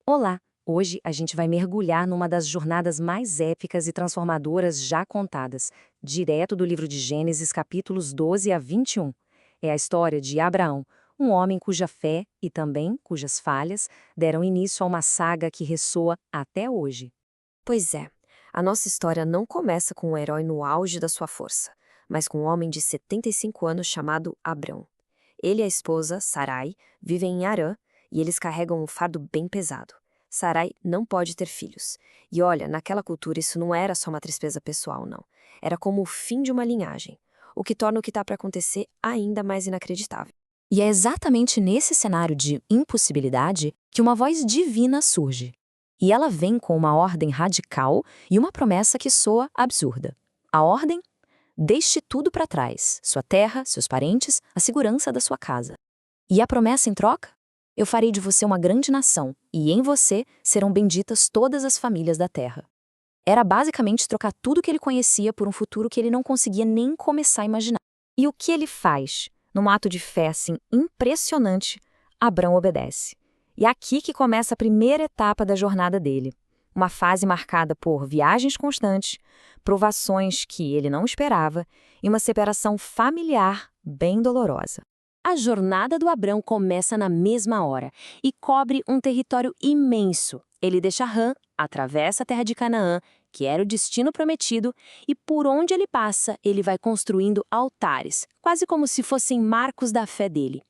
Olá! Hoje a gente vai mergulhar numa das jornadas mais épicas e transformadoras já contadas, direto do livro de Gênesis, capítulos 12 a 21. É a história de Abraão, um homem cuja fé e também cujas falhas deram início a uma saga que ressoa até hoje. Pois é, a nossa história não começa com um herói no auge da sua força, mas com um homem de 75 anos chamado Abrão. Ele e a esposa, Sarai, vivem em Harã e eles carregam um fardo bem pesado. Sarai não pode ter filhos. E olha, naquela cultura isso não era só uma tristeza pessoal, não. Era como o fim de uma linhagem, o que torna o que está para acontecer ainda mais inacreditável. E é exatamente nesse cenário de impossibilidade que uma voz divina surge. E ela vem com uma ordem radical e uma promessa que soa absurda. A ordem? Deixe tudo para trás, sua terra, seus parentes, a segurança da sua casa. E a promessa em troca? Eu farei de você uma grande nação, e em você serão benditas todas as famílias da terra. Era basicamente trocar tudo que ele conhecia por um futuro que ele não conseguia nem começar a imaginar. E o que ele faz? Num ato de fé assim impressionante, Abrão obedece. E é aqui que começa a primeira etapa da jornada dele. Uma fase marcada por viagens constantes, provações que ele não esperava e uma separação familiar bem dolorosa. A jornada do Abrão começa na mesma hora e cobre um território imenso. Ele deixa Harã, atravessa a terra de Canaã, que era o destino prometido, e por onde ele passa, ele vai construindo altares, quase como se fossem marcos da fé dele.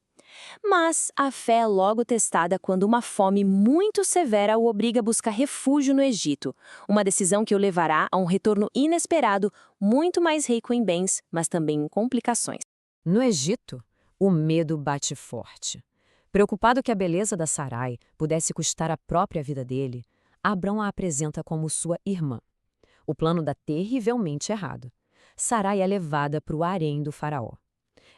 Mas a fé é logo testada quando uma fome muito severa o obriga a buscar refúgio no Egito, uma decisão que o levará a um retorno inesperado, muito mais rico em bens, mas também em complicações. No Egito, o medo bate forte. Preocupado que a beleza da Sarai pudesse custar a própria vida dele, Abrão a apresenta como sua irmã. O plano dá terrivelmente errado. Sarai é levada para o harém do faraó.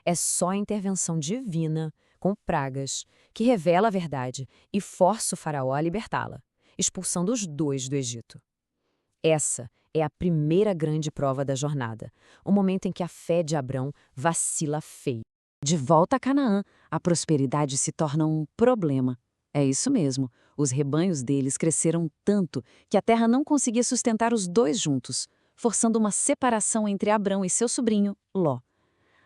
É só a intervenção divina, com pragas, que revela a verdade e força o faraó a libertá-la, expulsando os dois do Egito. Essa é a primeira grande prova da jornada, o momento em que a fé de Abrão vacila feio. De volta a Canaã, a prosperidade se torna um problema. É isso mesmo, os rebanhos deles cresceram tanto que a terra não conseguia sustentar os dois juntos, forçando uma separação entre Abrão e seu sobrinho, Ló.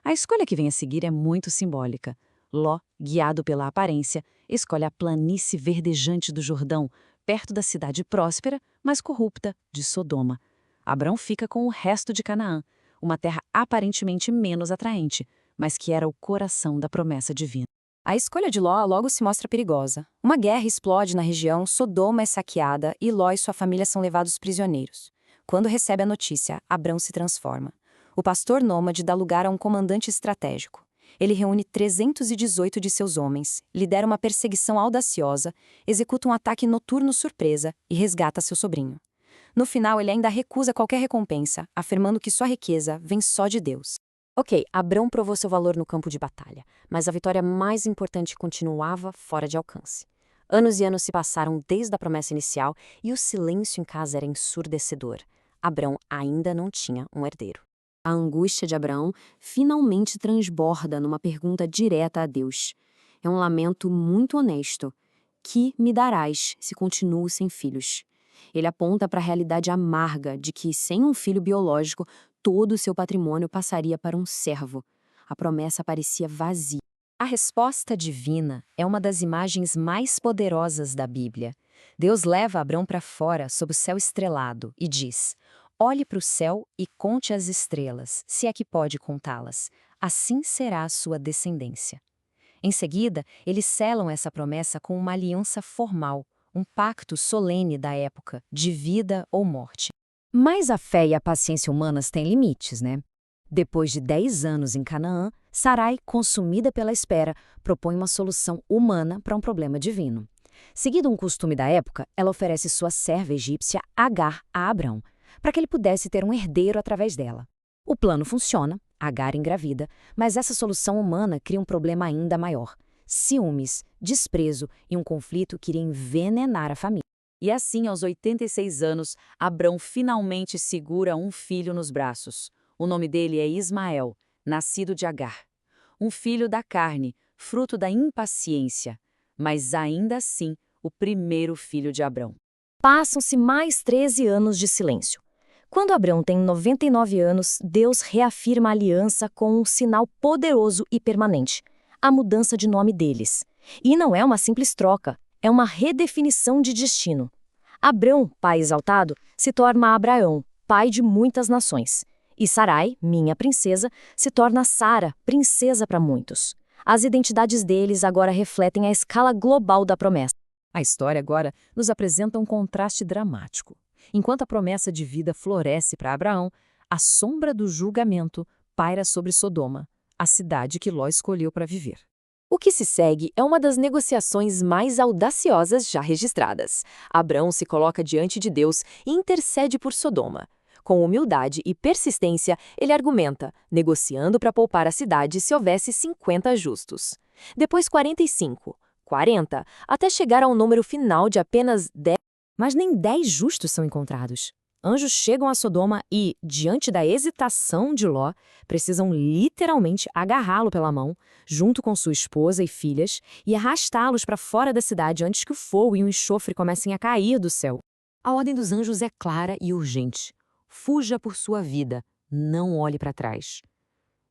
A escolha que vem a seguir é muito simbólica. Ló, guiado pela aparência, escolhe a planície verdejante do Jordão, perto da cidade próspera, mas corrupta, de Sodoma. Abrão fica com o resto de Canaã, uma terra aparentemente menos atraente, mas que era o coração da promessa divina. A escolha de Ló logo se mostra perigosa. Uma guerra explode na região, Sodoma é saqueada e Ló e sua família são levados prisioneiros. Quando recebe a notícia, Abrão se transforma. O pastor nômade dá lugar a um comandante estratégico. Ele reúne 318 de seus homens, lidera uma perseguição audaciosa, executa um ataque noturno surpresa e resgata seu sobrinho. No final, ele ainda recusa qualquer recompensa, afirmando que sua riqueza vem só de Deus. Ok, Abrão provou seu valor no campo de batalha, mas a vitória mais importante continuava fora de alcance. Anos e anos se passaram desde a promessa inicial e o silêncio em casa era ensurdecedor. Abrão ainda não tinha um herdeiro. A angústia de Abraão finalmente transborda numa pergunta direta a Deus. É um lamento muito honesto. Que me darás se continuo sem filhos? Ele aponta para a realidade amarga de que, sem um filho biológico, todo o seu patrimônio passaria para um servo. A promessa parecia vazia. A resposta divina é uma das imagens mais poderosas da Bíblia. Deus leva Abrão para fora sob o céu estrelado e diz: olhe para o céu e conte as estrelas, se é que pode contá-las. Assim será a sua descendência. Em seguida, eles selam essa promessa com uma aliança formal, um pacto solene da época, de vida ou morte. Mas a fé e a paciência humanas têm limites, né? Depois de 10 anos em Canaã, Sarai, consumida pela espera, propõe uma solução humana para um problema divino. Seguindo um costume da época, ela oferece sua serva egípcia Agar a Abrão, para que ele pudesse ter um herdeiro através dela. O plano funciona, Agar engravida, mas essa solução humana cria um problema ainda maior: ciúmes, desprezo e um conflito que iria envenenar a família. E assim, aos 86 anos, Abrão finalmente segura um filho nos braços. O nome dele é Ismael, nascido de Agar. Um filho da carne, fruto da impaciência. Mas ainda assim, o primeiro filho de Abrão. Passam-se mais 13 anos de silêncio. Quando Abrão tem 99 anos, Deus reafirma a aliança com um sinal poderoso e permanente: a mudança de nome deles. E não é uma simples troca, é uma redefinição de destino. Abrão, pai exaltado, se torna Abraão, pai de muitas nações. E Sarai, minha princesa, se torna Sara, princesa para muitos. As identidades deles agora refletem a escala global da promessa. A história agora nos apresenta um contraste dramático. Enquanto a promessa de vida floresce para Abraão, a sombra do julgamento paira sobre Sodoma, a cidade que Ló escolheu para viver. O que se segue é uma das negociações mais audaciosas já registradas. Abrão se coloca diante de Deus e intercede por Sodoma. Com humildade e persistência, ele argumenta, negociando para poupar a cidade se houvesse 50 justos. Depois 45, 40, até chegar ao número final de apenas 10. Mas nem 10 justos são encontrados. Anjos chegam a Sodoma e, diante da hesitação de Ló, precisam literalmente agarrá-lo pela mão, junto com sua esposa e filhas, e arrastá-los para fora da cidade antes que o fogo e o enxofre comecem a cair do céu. A ordem dos anjos é clara e urgente. Fuja por sua vida, não olhe para trás.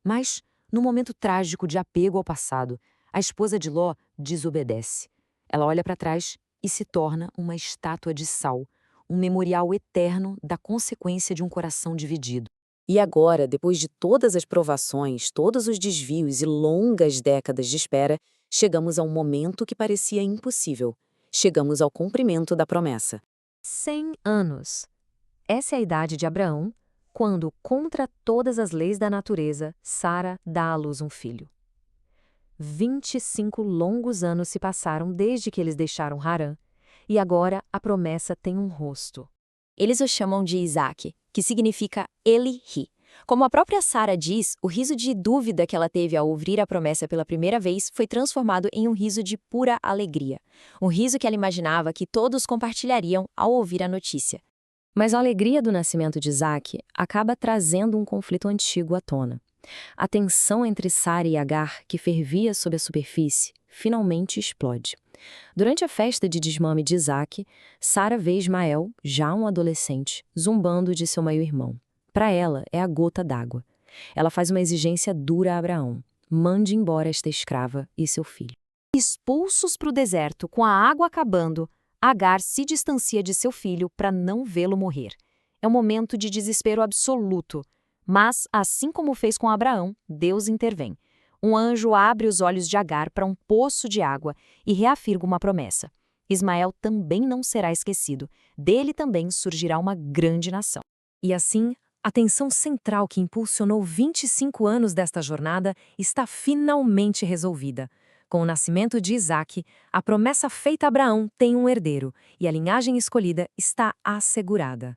Mas, no momento trágico de apego ao passado, a esposa de Ló desobedece. Ela olha para trás e se torna uma estátua de sal, um memorial eterno da consequência de um coração dividido. E agora, depois de todas as provações, todos os desvios e longas décadas de espera, chegamos a um momento que parecia impossível. Chegamos ao cumprimento da promessa. 100 anos. Essa é a idade de Abraão, quando, contra todas as leis da natureza, Sara dá à luz um filho. 25 longos anos se passaram desde que eles deixaram Harã, e agora a promessa tem um rosto. Eles o chamam de Isaque, que significa ele ri. Como a própria Sara diz, o riso de dúvida que ela teve ao ouvir a promessa pela primeira vez foi transformado em um riso de pura alegria. Um riso que ela imaginava que todos compartilhariam ao ouvir a notícia. Mas a alegria do nascimento de Isaque acaba trazendo um conflito antigo à tona. A tensão entre Sara e Agar, que fervia sob a superfície, finalmente explode. Durante a festa de desmame de Isaque, Sara vê Ismael, já um adolescente, zombando de seu meio-irmão. Para ela, é a gota d'água. Ela faz uma exigência dura a Abraão: mande embora esta escrava e seu filho. Expulsos para o deserto, com a água acabando, Agar se distancia de seu filho para não vê-lo morrer. É um momento de desespero absoluto. Mas, assim como fez com Abraão, Deus intervém. Um anjo abre os olhos de Agar para um poço de água e reafirma uma promessa. Ismael também não será esquecido. Dele também surgirá uma grande nação. E assim, a tensão central que impulsionou 25 anos desta jornada está finalmente resolvida. Com o nascimento de Isaque, a promessa feita a Abraão tem um herdeiro e a linhagem escolhida está assegurada.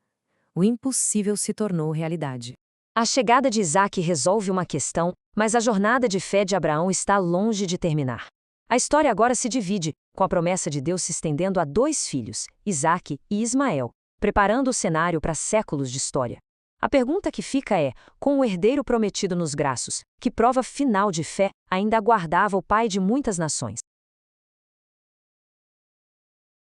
O impossível se tornou realidade. A chegada de Isaque resolve uma questão, mas a jornada de fé de Abraão está longe de terminar. A história agora se divide, com a promessa de Deus se estendendo a 2 filhos, Isaque e Ismael, preparando o cenário para séculos de história. A pergunta que fica é, com o herdeiro prometido nos braços, que prova final de fé ainda aguardava o pai de muitas nações?